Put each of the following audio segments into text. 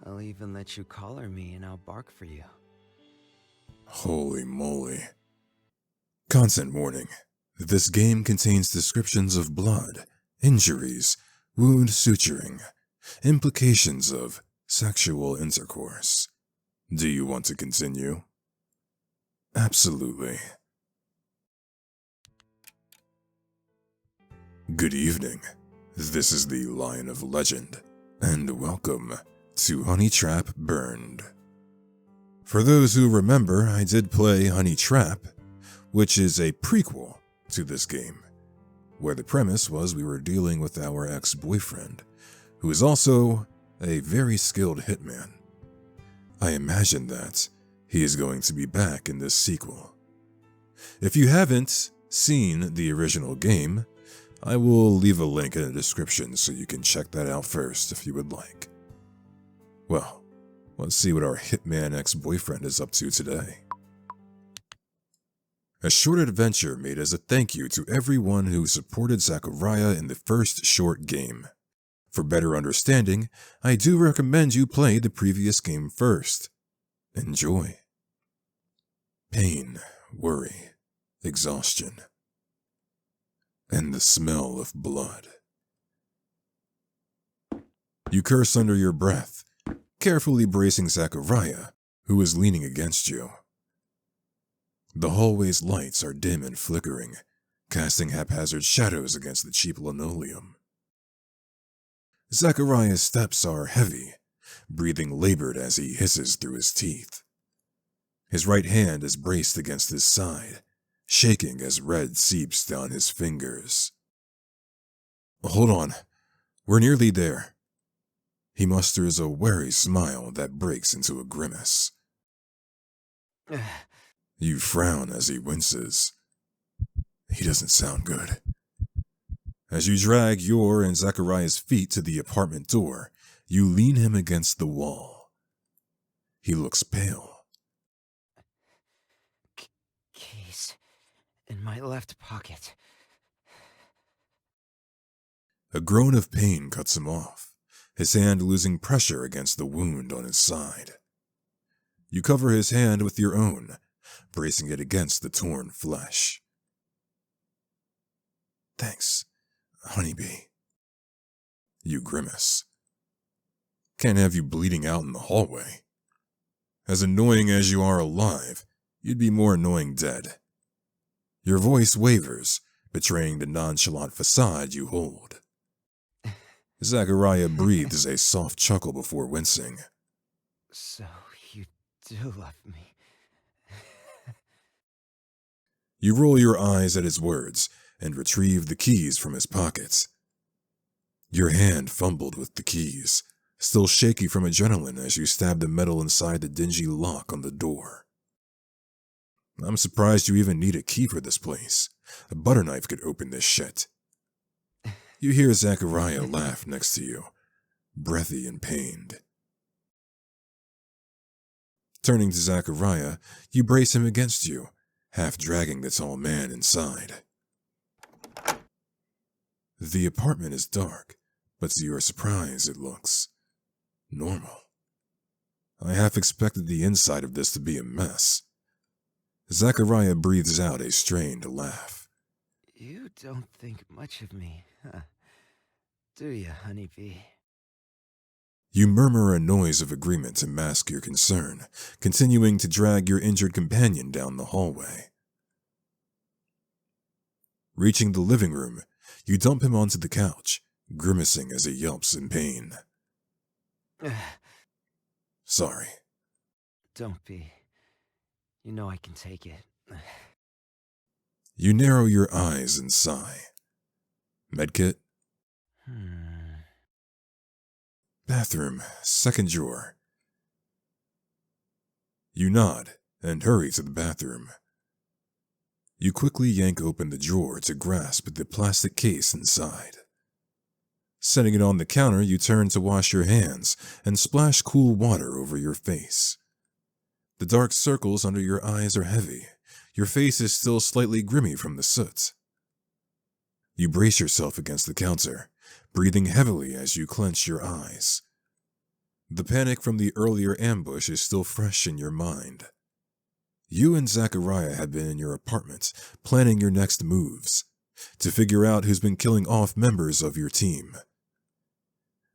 I'll even let you collar me and I'll bark for you. Holy moly. Content warning. This game contains descriptions of blood, injuries, wound suturing, implications of sexual intercourse. Do you want to continue? Absolutely. Good evening. This is the Lion of Legend, and welcome to Honey Trap Burned. For those who remember, I did play Honey Trap, which is a prequel to this game, where the premise was we were dealing with our ex-boyfriend, who is also a very skilled hitman. I imagine that he is going to be back in this sequel. If you haven't seen the original game, I will leave a link in the description so you can check that out first if you would like. Well, let's see what our hitman ex-boyfriend is up to today. A short adventure made as a thank you to everyone who supported Zachariah in the first short game. For better understanding, I do recommend you play the previous game first. Enjoy. Pain, worry, exhaustion, and the smell of blood. You curse under your breath, carefully bracing Zachariah, who is leaning against you. The hallway's lights are dim and flickering, casting haphazard shadows against the cheap linoleum. Zachariah's steps are heavy, breathing labored as he hisses through his teeth. His right hand is braced against his side, shaking as red seeps down his fingers. Hold on, we're nearly there. He musters a wary smile that breaks into a grimace. You frown as he winces. He doesn't sound good. As you drag your and Zachariah's feet to the apartment door, you lean him against the wall. He looks pale. Keys in my left pocket. A groan of pain cuts him off, his hand losing pressure against the wound on his side. You cover his hand with your own, bracing it against the torn flesh. Thanks, honeybee. You grimace. Can't have you bleeding out in the hallway. As annoying as you are alive, you'd be more annoying dead. Your voice wavers, betraying the nonchalant facade you hold. Zachariah breathes a soft chuckle before wincing. So you do love me. You roll your eyes at his words and retrieve the keys from his pockets. Your hand fumbled with the keys, still shaky from adrenaline as you stab the metal inside the dingy lock on the door. I'm surprised you even need a key for this place. A butter knife could open this shit. You hear Zachariah laugh next to you, breathy and pained. Turning to Zachariah, you brace him against you, half dragging the tall man inside. The apartment is dark, but to your surprise it looks normal. I half expected the inside of this to be a mess. Zachariah breathes out a strained laugh. You don't think much of me, huh? Do you, honeybee? You murmur a noise of agreement to mask your concern, continuing to drag your injured companion down the hallway. Reaching the living room, you dump him onto the couch, grimacing as he yelps in pain. Sorry. Don't be. You know I can take it. You narrow your eyes and sigh. Medkit? Bathroom, second drawer. You nod and hurry to the bathroom. You quickly yank open the drawer to grasp the plastic case inside. Setting it on the counter, you turn to wash your hands and splash cool water over your face. The dark circles under your eyes are heavy. Your face is still slightly grimy from the soot. You brace yourself against the counter, breathing heavily as you clench your eyes, The panic from the earlier ambush is still fresh in your mind. You and Zachariah had been in your apartment, planning your next moves, to figure out who's been killing off members of your team,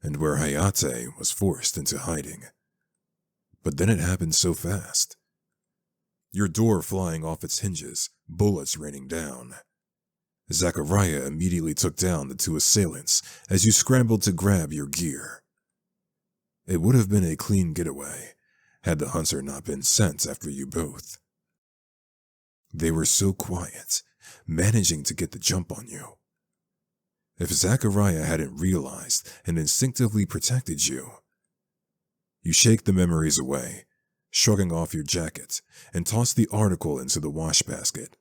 and where Hayate was forced into hiding. But then it happened so fast. Your door flying off its hinges, bullets raining down. Zachariah immediately took down the two assailants as you scrambled to grab your gear. It would have been a clean getaway had the hunter not been sent after you both. They were so quiet, managing to get the jump on you. If Zachariah hadn't realized and instinctively protected you, you shake the memories away, shrugging off your jacket, and toss the article into the wash basket,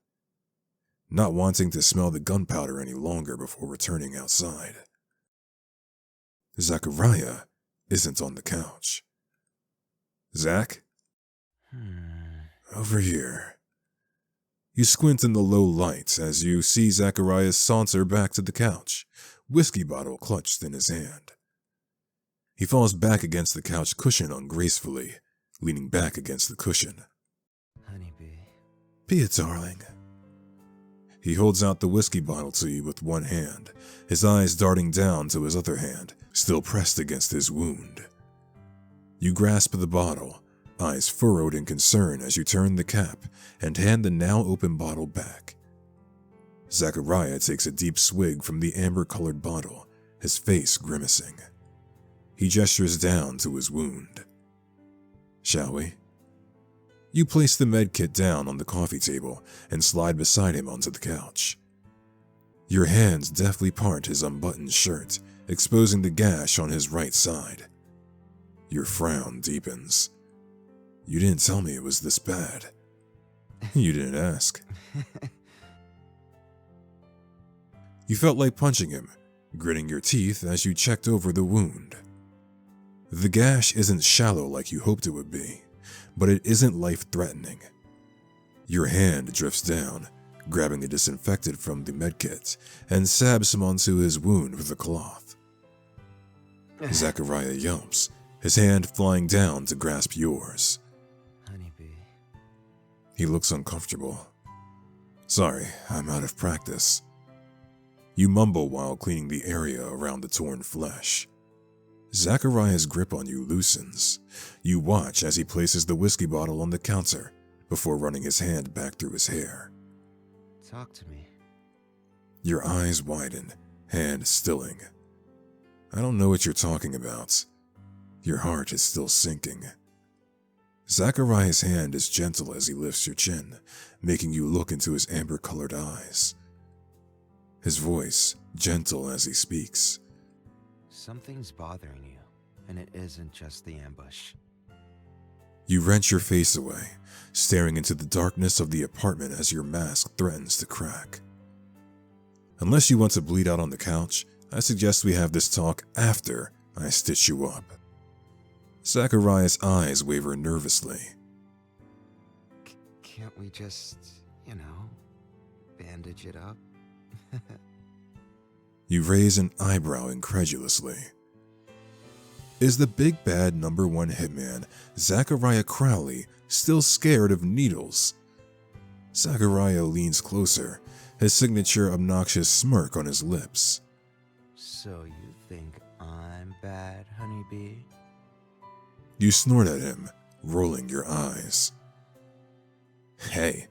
not wanting to smell the gunpowder any longer before returning outside. Zachariah isn't on the couch. Zach? Over here. You squint in the low light as you see Zachariah saunter back to the couch, whiskey bottle clutched in his hand. He falls back against the couch cushion ungracefully, leaning back against the cushion. Honeybee. Be a darling. He holds out the whiskey bottle to you with one hand, his eyes darting down to his other hand, still pressed against his wound. You grasp the bottle, eyes furrowed in concern as you turn the cap and hand the now open bottle back. Zachariah takes a deep swig from the amber-colored bottle, his face grimacing. He gestures down to his wound. Shall we? You place the medkit down on the coffee table and slide beside him onto the couch. Your hands deftly part his unbuttoned shirt, exposing the gash on his right side. Your frown deepens. You didn't tell me it was this bad. You didn't ask. You felt like punching him, gritting your teeth as you checked over the wound. The gash isn't shallow like you hoped it would be, but it isn't life-threatening. Your hand drifts down, grabbing the disinfectant from the medkit, and sabs some onto his wound with a cloth. Zachariah yelps, his hand flying down to grasp yours. Honeybee. He looks uncomfortable. Sorry, I'm out of practice. You mumble while cleaning the area around the torn flesh. Zachariah's grip on you loosens. You watch as he places the whiskey bottle on the counter before running his hand back through his hair. Talk to me. Your eyes widen, hand stilling. I don't know what you're talking about. Your heart is still sinking. Zachariah's hand is gentle as he lifts your chin, making you look into his amber-colored eyes. His voice gentle as he speaks. Something's bothering you, and it isn't just the ambush. You wrench your face away, staring into the darkness of the apartment as your mask threatens to crack. Unless you want to bleed out on the couch, I suggest we have this talk after I stitch you up. Zachariah's eyes waver nervously. Can't we just, bandage it up? You raise an eyebrow incredulously. Is the big bad #1 hitman, Zachariah Crowley, still scared of needles? Zachariah leans closer, his signature obnoxious smirk on his lips. So you think I'm bad, Honeybee? You snort at him, rolling your eyes. Hey,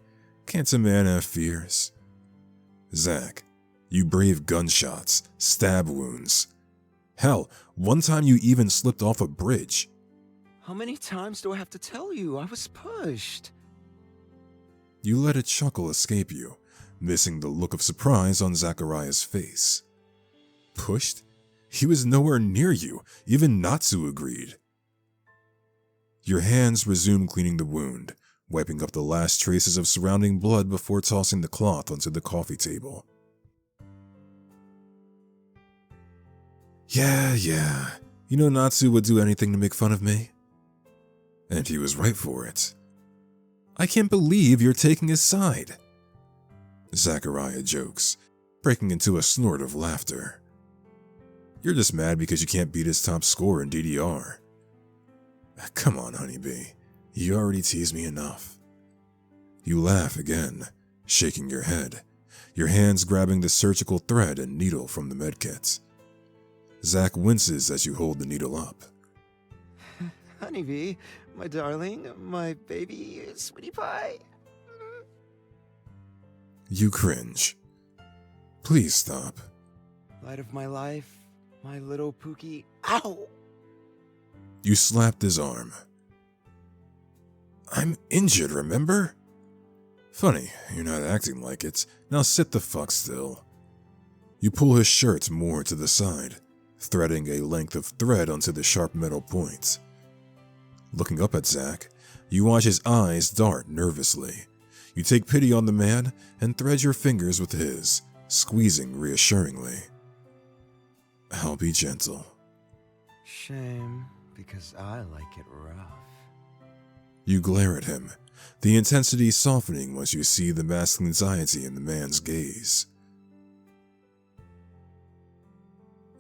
can't a man have fears? Zach, you brave gunshots, stab wounds. Hell, one time you even slipped off a bridge. How many times do I have to tell you? I was pushed. You let a chuckle escape you, missing the look of surprise on Zachariah's face. Pushed? He was nowhere near you, even Natsu agreed. Your hands resume cleaning the wound, wiping up the last traces of surrounding blood before tossing the cloth onto the coffee table. Yeah. You know Natsu would do anything to make fun of me. And he was right for it. I can't believe you're taking his side. Zachariah jokes, breaking into a snort of laughter. You're just mad because you can't beat his top score in DDR. Come on, honeybee. You already teased me enough. You laugh again, shaking your head, your hands grabbing the surgical thread and needle from the medkit. Zack winces as you hold the needle up. Honeybee, my darling, my baby, sweetie pie. You cringe. Please stop. Light of my life, my little Pookie. Ow! You slapped his arm. I'm injured, remember? Funny, you're not acting like it. Now sit the fuck still. You pull his shirt more to the side, threading a length of thread onto the sharp metal point. Looking up at Zack, you watch his eyes dart nervously. You take pity on the man and thread your fingers with his, squeezing reassuringly. I'll be gentle. Shame, because I like it rough. You glare at him, the intensity softening once you see the masked anxiety in the man's gaze.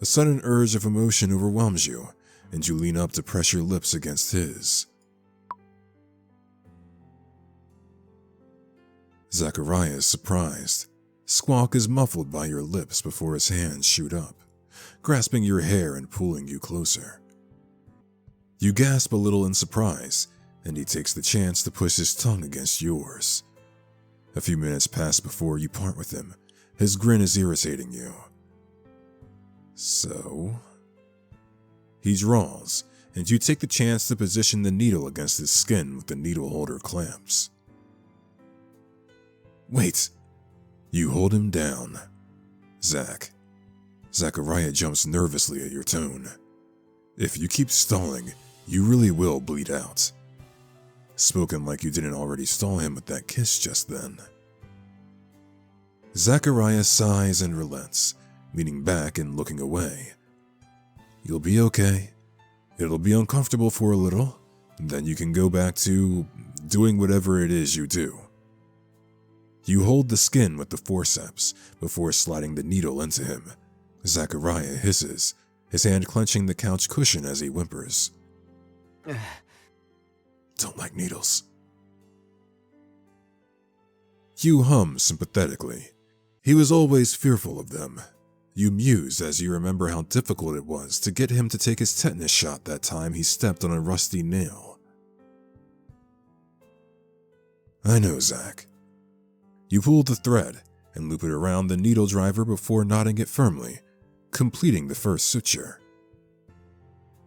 A sudden urge of emotion overwhelms you, and you lean up to press your lips against his. Zachariah is surprised. Squawk is muffled by your lips before his hands shoot up, grasping your hair and pulling you closer. You gasp a little in surprise, and he takes the chance to push his tongue against yours. A few minutes pass before you part with him. His grin is irritating you. So? He draws, and you take the chance to position the needle against his skin with the needle holder clamps. Wait! You hold him down. Zack. Zachariah jumps nervously at your tone. If you keep stalling, you really will bleed out. Spoken like you didn't already stall him with that kiss just then. Zachariah sighs and relents, leaning back and looking away. You'll be okay. It'll be uncomfortable for a little, and then you can go back to doing whatever it is you do. You hold the skin with the forceps before sliding the needle into him. Zachariah hisses, his hand clenching the couch cushion as he whimpers. Don't like needles. You hum sympathetically. He was always fearful of them. You muse as you remember how difficult it was to get him to take his tetanus shot that time he stepped on a rusty nail. I know, Zack. You pull the thread and loop it around the needle driver before knotting it firmly, completing the first suture.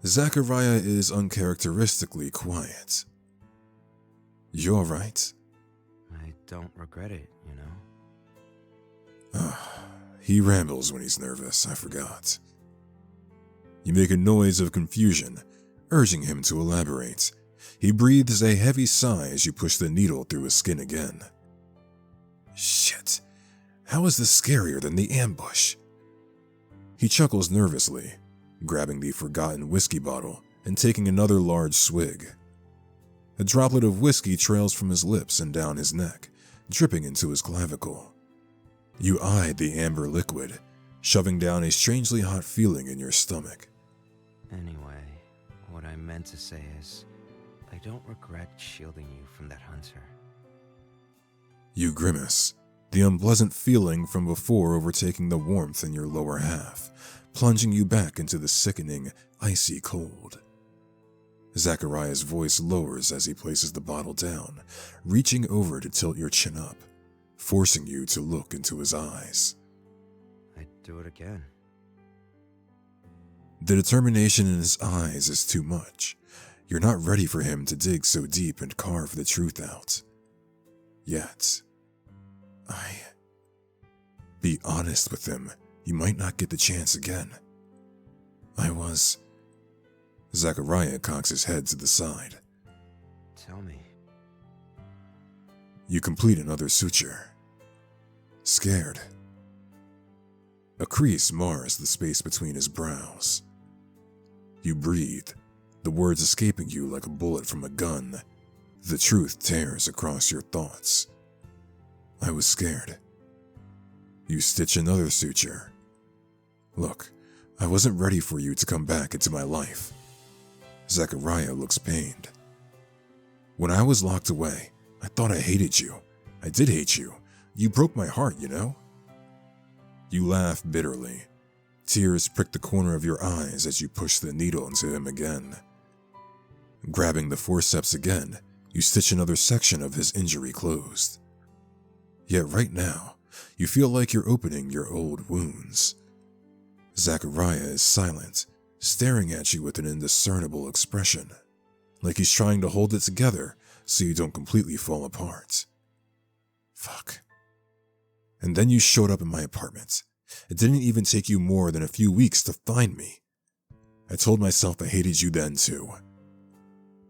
Zachariah is uncharacteristically quiet. You alright? I don't regret it, you know? He rambles when he's nervous, I forgot. You make a noise of confusion, urging him to elaborate. He breathes a heavy sigh as you push the needle through his skin again. Shit, how is this scarier than the ambush? He chuckles nervously, grabbing the forgotten whiskey bottle and taking another large swig. A droplet of whiskey trails from his lips and down his neck, dripping into his clavicle. You eye the amber liquid, shoving down a strangely hot feeling in your stomach. Anyway, what I meant to say is, I don't regret shielding you from that hunter. You grimace, the unpleasant feeling from before overtaking the warmth in your lower half, plunging you back into the sickening, icy cold. Zachariah's voice lowers as he places the bottle down, reaching over to tilt your chin up, forcing you to look into his eyes. I'd do it again. The determination in his eyes is too much. You're not ready for him to dig so deep and carve the truth out. Yet, Be honest with him. You might not get the chance again. Zachariah cocks his head to the side. Tell me. You complete another suture. Scared. A crease mars the space between his brows. You breathe, the words escaping you like a bullet from a gun. The truth tears across your thoughts. I was scared. You stitch another suture. Look, I wasn't ready for you to come back into my life. Zachariah looks pained. When I was locked away, I thought I hated you. I did hate you. You broke my heart, you know? You laugh bitterly. Tears prick the corner of your eyes as you push the needle into him again. Grabbing the forceps again, you stitch another section of his injury closed. Yet right now, you feel like you're opening your old wounds. Zachariah is silent, staring at you with an indiscernible expression, like he's trying to hold it together so you don't completely fall apart. Fuck. And then you showed up in my apartment. It didn't even take you more than a few weeks to find me. I told myself I hated you then too.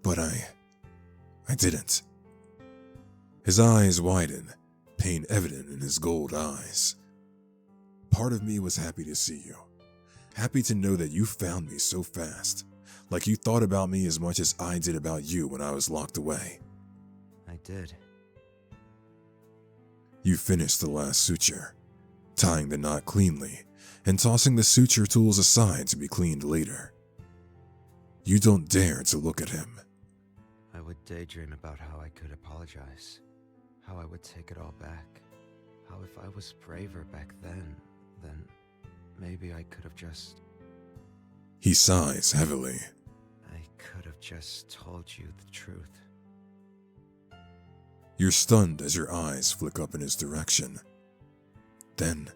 But I didn't. His eyes widen, pain evident in his gold eyes. Part of me was happy to see you. Happy to know that you found me so fast, like you thought about me as much as I did about you when I was locked away. I did. You finished the last suture, tying the knot cleanly and tossing the suture tools aside to be cleaned later. You don't dare to look at him. I would daydream about how I could apologize, how I would take it all back, how if I was braver back then maybe I could have just... He sighs heavily. I could have just told you the truth. You're stunned as your eyes flick up in his direction. Then,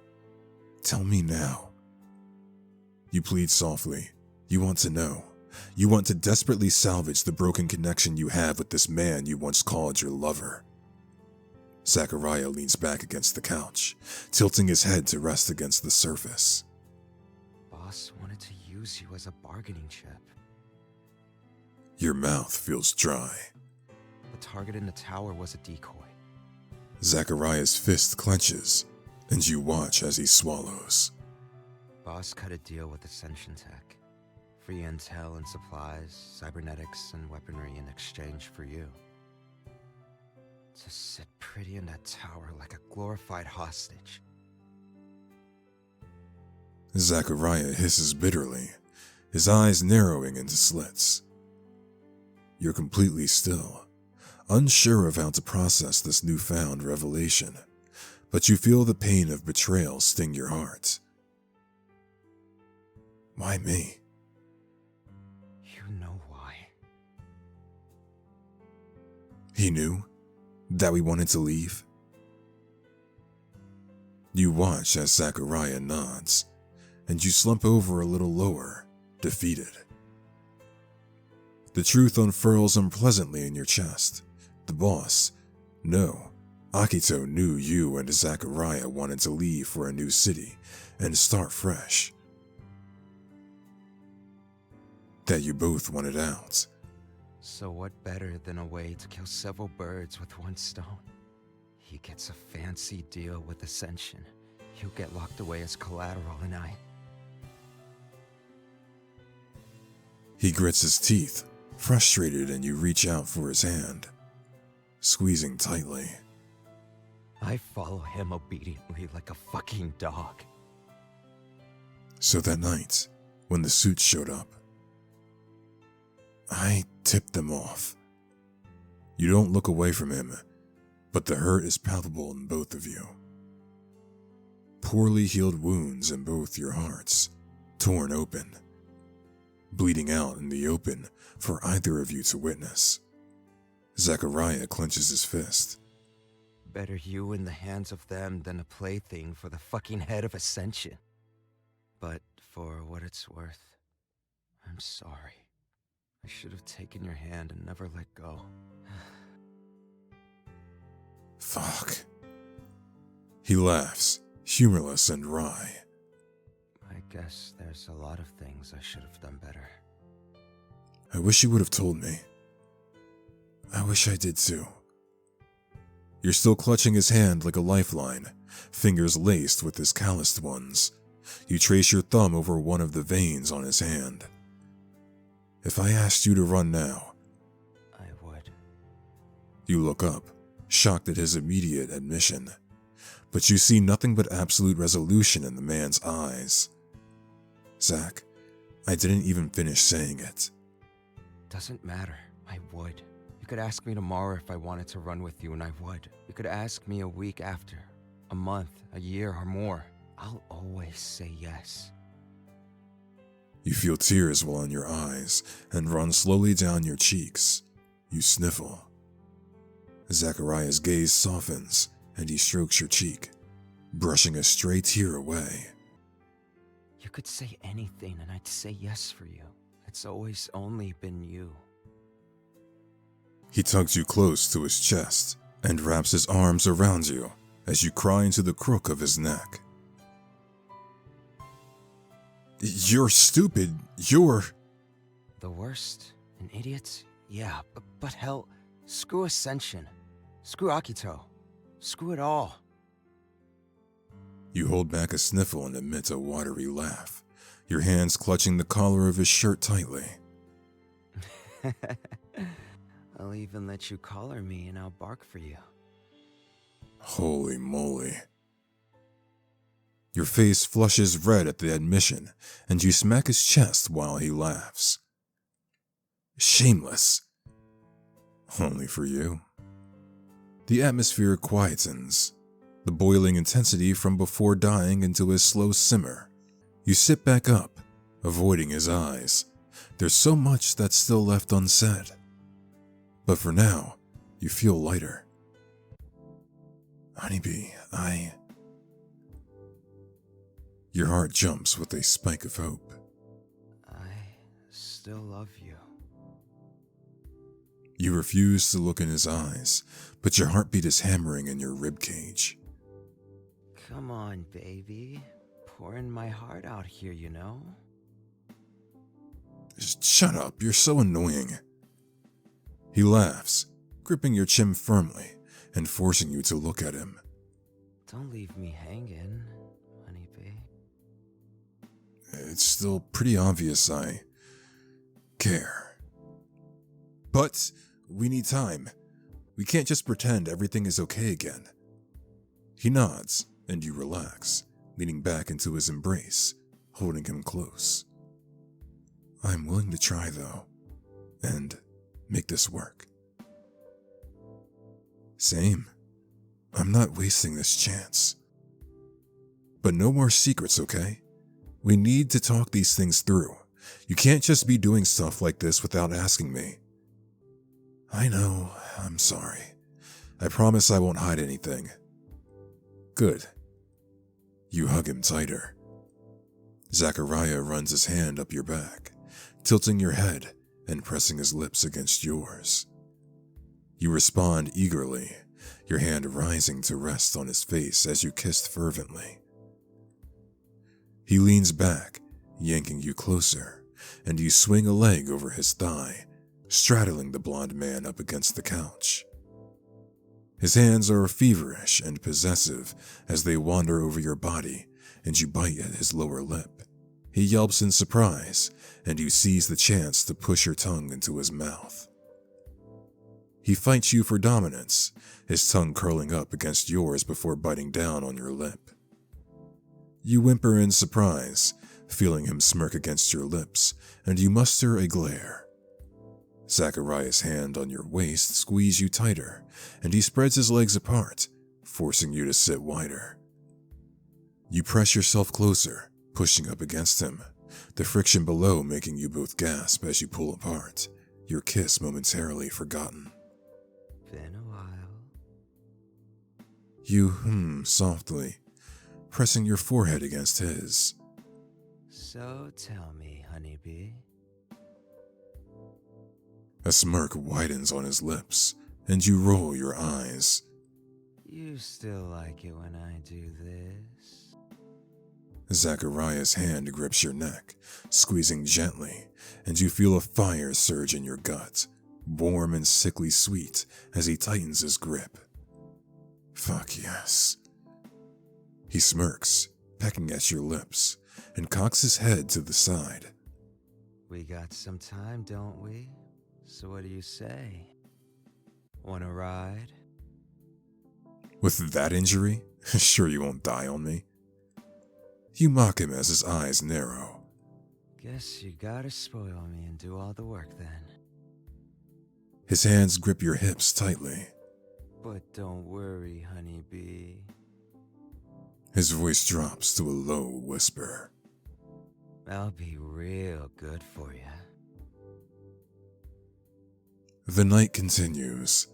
tell me now. You plead softly. You want to know. You want to desperately salvage the broken connection you have with this man you once called your lover. Zachariah leans back against the couch, tilting his head to rest against the surface. Boss wanted to use you as a bargaining chip. Your mouth feels dry. The target in the tower was a decoy. Zachariah's fist clenches, and you watch as he swallows. Boss cut a deal with Ascension Tech. Free intel and supplies, cybernetics and weaponry in exchange for you. To sit pretty in that tower like a glorified hostage. Zachariah hisses bitterly, his eyes narrowing into slits. You're completely still, unsure of how to process this newfound revelation, but you feel the pain of betrayal sting your heart. Why me? You know why. He knew that we wanted to leave. You watch as Zachariah nods, and you slump over a little lower, defeated. The truth unfurls unpleasantly in your chest. The boss, no, Akito knew you and Zachariah wanted to leave for a new city and start fresh. That you both wanted out. So what better than a way to kill several birds with one stone? He gets a fancy deal with Ascension. He'll get locked away as collateral and I... He grits his teeth, frustrated, and you reach out for his hand, squeezing tightly. I follow him obediently like a fucking dog. So that night, when the suits showed up, I tipped them off. You don't look away from him, but the hurt is palpable in both of you. Poorly healed wounds in both your hearts, torn open, bleeding out in the open for either of you to witness. Zachariah clenches his fist. Better you in the hands of them than a plaything for the fucking head of Ascension. But for what it's worth, I'm sorry. I should have taken your hand and never let go. Fuck. He laughs, humorless and wry. I guess there's a lot of things I should have done better. I wish you would have told me. I wish I did too. You're still clutching his hand like a lifeline, fingers laced with his calloused ones. You trace your thumb over one of the veins on his hand. If I asked you to run now, I would. You look up, shocked at his immediate admission, but you see nothing but absolute resolution in the man's eyes. Zach, I didn't even finish saying it. Doesn't matter. I would. You could ask me tomorrow if I wanted to run with you, and I would. You could ask me a week after, a month, a year, or more. I'll always say yes. You feel tears well in your eyes and run slowly down your cheeks. You sniffle. Zachariah's gaze softens and he strokes your cheek, brushing a stray tear away. You could say anything and I'd say yes for you. It's always only been you. He tugs you close to his chest and wraps his arms around you as you cry into the crook of his neck. You're stupid. You're... The worst? An idiot? Yeah, but hell, screw Ascension. Screw Akito. Screw it all. You hold back a sniffle and emit a watery laugh, your hands clutching the collar of his shirt tightly. I'll even let you collar me and I'll bark for you. Holy moly. Your face flushes red at the admission, and you smack his chest while he laughs. Shameless. Only for you. The atmosphere quietens, the boiling intensity from before dying into a slow simmer. You sit back up, avoiding his eyes. There's so much that's still left unsaid. But for now, you feel lighter. Honeybee, Your heart jumps with a spike of hope. I still love you. You refuse to look in his eyes, but your heartbeat is hammering in your ribcage. Come on, baby. Pouring my heart out here, you know? Shut up, you're so annoying. He laughs, gripping your chin firmly and forcing you to look at him. Don't leave me hanging, honeybee. It's still pretty obvious I care. But we need time. We can't just pretend everything is okay again. He nods, and you relax, leaning back into his embrace, holding him close. I'm willing to try, though, and make this work. Same. I'm not wasting this chance. But no more secrets, okay? We need to talk these things through. You can't just be doing stuff like this without asking me. I know, I'm sorry. I promise I won't hide anything. Good. You hug him tighter. Zachariah runs his hand up your back, tilting your head and pressing his lips against yours. You respond eagerly, your hand rising to rest on his face as you kissed fervently. He leans back, yanking you closer, and you swing a leg over his thigh, straddling the blonde man up against the couch. His hands are feverish and possessive as they wander over your body, and you bite at his lower lip. He yelps in surprise, and you seize the chance to push your tongue into his mouth. He fights you for dominance, his tongue curling up against yours before biting down on your lip. You whimper in surprise, feeling him smirk against your lips, and you muster a glare. Zachariah's hand on your waist squeezes you tighter, and he spreads his legs apart, forcing you to sit wider. You press yourself closer, pushing up against him, the friction below making you both gasp as you pull apart, your kiss momentarily forgotten. Been a while. You hum softly, pressing your forehead against his. So tell me, honeybee. A smirk widens on his lips, and you roll your eyes. You still like it when I do this? Zachariah's hand grips your neck, squeezing gently, and you feel a fire surge in your gut, warm and sickly sweet as he tightens his grip. Fuck yes. He smirks, pecking at your lips, and cocks his head to the side. We got some time, don't we? So what do you say? Wanna ride? With that injury, sure you won't die on me. You mock him as his eyes narrow. Guess you gotta spoil me and do all the work then. His hands grip your hips tightly. But don't worry, honeybee. His voice drops to a low whisper. I'll be real good for you. The night continues,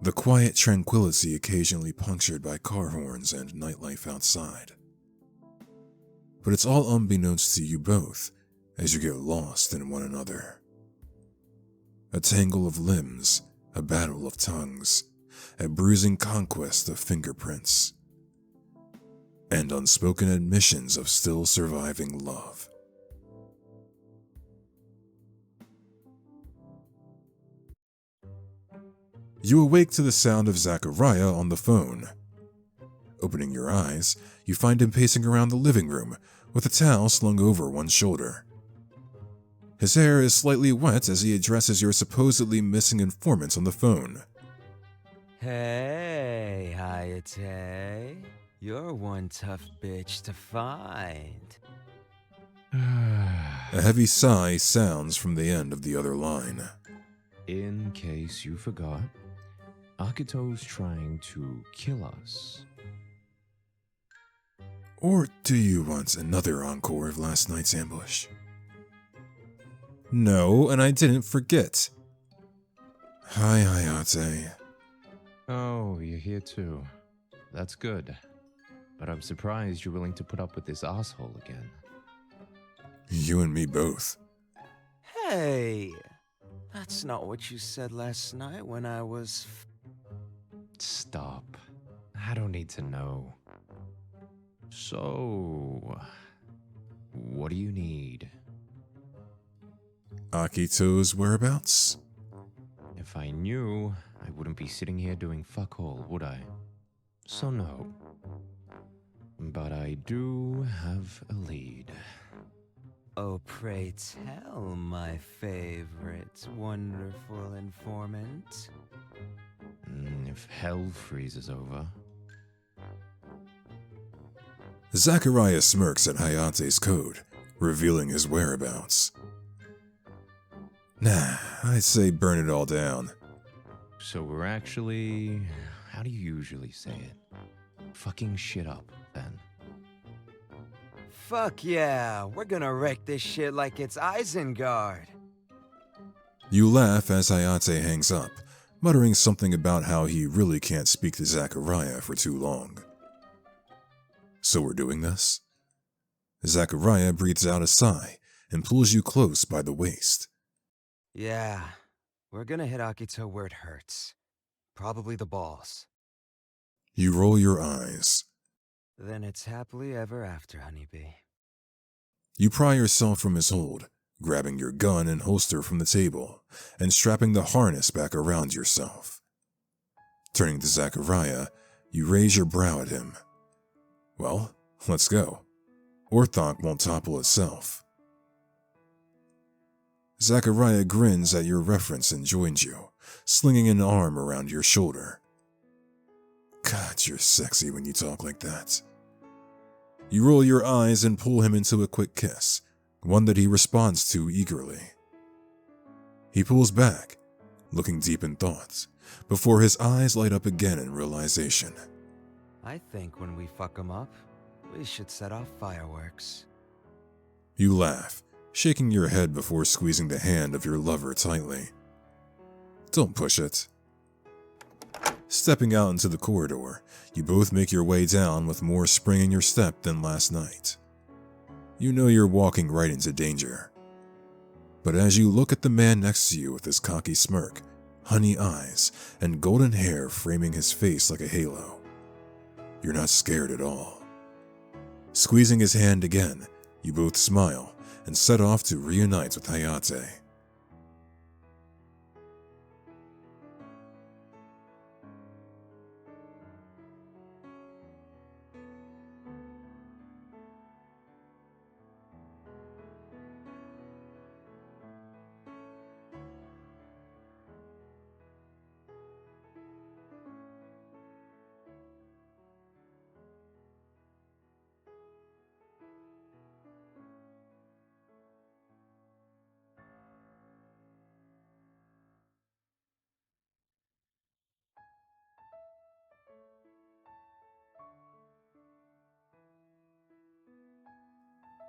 the quiet tranquility occasionally punctured by car horns and nightlife outside. But it's all unbeknownst to you both as you get lost in one another. A tangle of limbs, a battle of tongues, a bruising conquest of fingerprints, and unspoken admissions of still surviving love. You awake to the sound of Zachariah on the phone. Opening your eyes, you find him pacing around the living room with a towel slung over one shoulder. His hair is slightly wet as he addresses your supposedly missing informant on the phone. Hey, Hayate. You're one tough bitch to find. A heavy sigh sounds from the end of the other line. In case you forgot, Akito's trying to kill us. Or do you want another encore of last night's ambush? No, and I didn't forget. Hi, Hayate. Oh, you're here too. That's good. But I'm surprised you're willing to put up with this asshole again. You and me both. Hey, that's not what you said last night when I was... Stop. I don't need to know. So, what do you need? Akito's whereabouts? If I knew, I wouldn't be sitting here doing fuck all, would I? So no. But I do have a lead. Oh, pray tell, my favorite wonderful informant. If hell freezes over. Zachariah smirks at Hayate's code, revealing his whereabouts. Nah, I'd say burn it all down. So we're actually... how do you usually say it? Fucking shit up, then. Fuck yeah, we're gonna wreck this shit like it's Isengard. You laugh as Hayate hangs up, muttering something about how he really can't speak to Zachariah for too long. So we're doing this? Zachariah breathes out a sigh and pulls you close by the waist. Yeah, we're gonna hit Akito where it hurts. Probably the balls. You roll your eyes. Then it's happily ever after, honeybee. You pry yourself from his hold, grabbing your gun and holster from the table, and strapping the harness back around yourself. Turning to Zachariah, you raise your brow at him. Well, let's go. Orthonc won't topple itself. Zachariah grins at your reference and joins you, slinging an arm around your shoulder. God, you're sexy when you talk like that. You roll your eyes and pull him into a quick kiss, one that he responds to eagerly. He pulls back, looking deep in thought, before his eyes light up again in realization. I think when we fuck him up, we should set off fireworks. You laugh, shaking your head before squeezing the hand of your lover tightly. Don't push it. Stepping out into the corridor, you both make your way down with more spring in your step than last night. You know you're walking right into danger. But as you look at the man next to you with his cocky smirk, honey eyes, and golden hair framing his face like a halo, you're not scared at all. Squeezing his hand again, you both smile and set off to reunite with Hayate.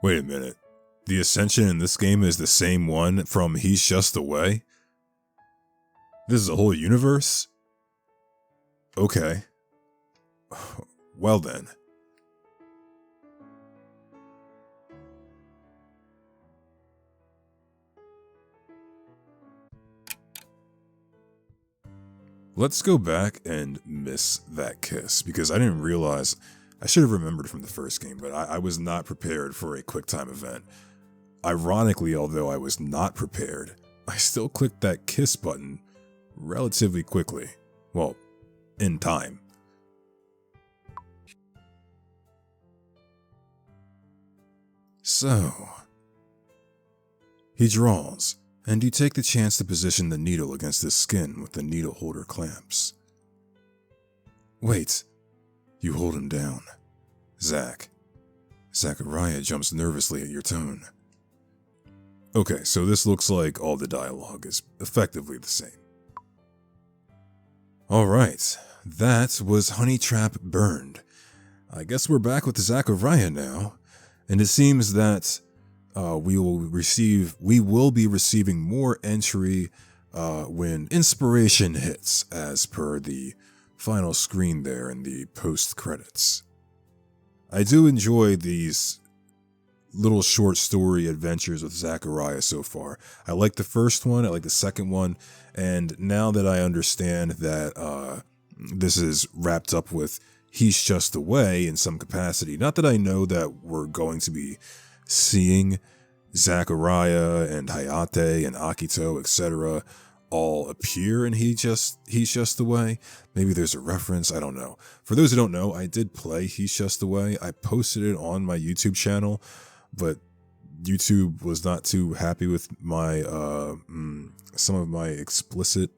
Wait a minute. The Ascension in this game is the same one from He's Just Away? This is a whole universe? Okay. Well then. Let's go back and miss that kiss, because I didn't realize, I should have remembered from the first game, but I was not prepared for a QuickTime event. Ironically, although I was not prepared, I still clicked that kiss button relatively quickly. Well, in time. So, he draws, and you take the chance to position the needle against his skin with the needle holder clamps. Wait, you hold him down. Zachariah jumps nervously at your tone. Okay, so this looks like all the dialogue is effectively the same. Alright, that was Honey Trap Burned. I guess we're back with Zachariah now, and it seems that we will be receiving more entry when inspiration hits, as per the final screen there in the post credits. I do enjoy these little short story adventures with Zachariah so far. I like the first one, I like the second one, and now that I understand that this is wrapped up with He's Just Away in some capacity, not that I know that we're going to be seeing Zachariah and Hayate and Akito, etc., all appear in He's Just Away. Maybe there's a reference, I don't know. For those who don't know, I did play He's Just Away. I posted it on my YouTube channel, but YouTube was not too happy with my some of my explicit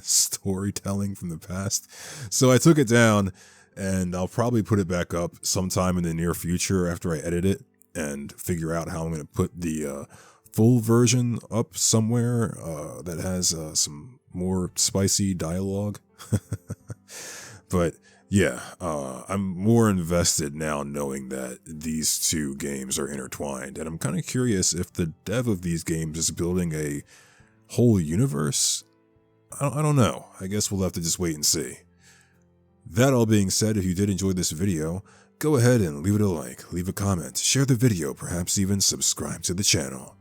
storytelling from the past. So I took it down, and I'll probably put it back up sometime in the near future after I edit it and figure out how I'm going to put the full version up somewhere that has some more spicy dialogue. But yeah, I'm more invested now knowing that these two games are intertwined, and I'm kind of curious if the dev of these games is building a whole universe. I don't know. I guess we'll have to just wait and see. That all being said, if you did enjoy this video, go ahead and leave it a like, leave a comment, share the video, perhaps even subscribe to the channel.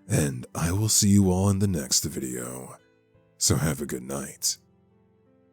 And I will see you all in the next video. So have a good night.